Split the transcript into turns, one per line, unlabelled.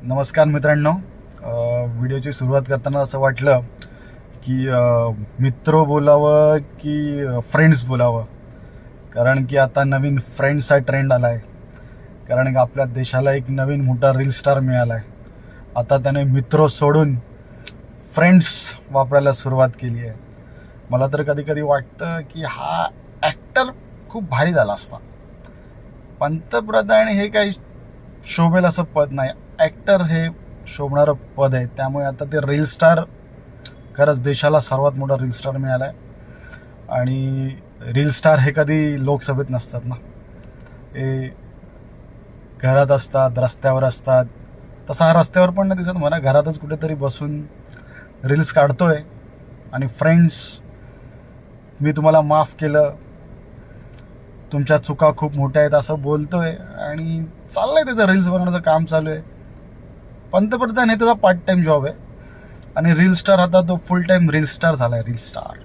नमस्कार मित्रांनो. व्हिडिओची सुरुवात करताना असं वाटलं की मित्र बोलावं की फ्रेंड्स बोलावं, कारण की आता नवीन फ्रेंड्सचा ट्रेंड आला आहे. कारण की आपल्या देशाला एक नवीन मोठा रील स्टार मिळाला आहे. आता त्याने मित्र सोडून फ्रेंड्स वापरायला सुरुवात केली आहे. मला तर कधी कधी वाटतं की हा ॲक्टर खूप भारी झाला असता. पंतप्रधान हे काही शोभेल असं पद नाही, ॲक्टर हे शोभणारं पद आहे. त्यामुळे आता ते रील स्टार, खरंच देशाला सर्वात मोठा रील स्टार मिळाला आहे. आणि रील स्टार हे कधी लोकसभेत नसतात ना, हे घरात असतात, रस्त्यावर असतात. तसा हा रस्त्यावर पण नाही दिसत मला, घरातच कुठेतरी बसून रील्स काढतोय. आणि फ्रेंड्स, मी तुम्हाला माफ केलं, तुमच्या चुका खूप मोठ्या आहेत असं बोलतोय. आणि चाललंय त्याचं रील्स बनवण्याचं काम चालू आहे. पंतप्रधान हे त्याचा पार्ट टाइम जॉब आहे आणि रील स्टार आता तो फुल टाइम रील स्टार झालाय. Reel star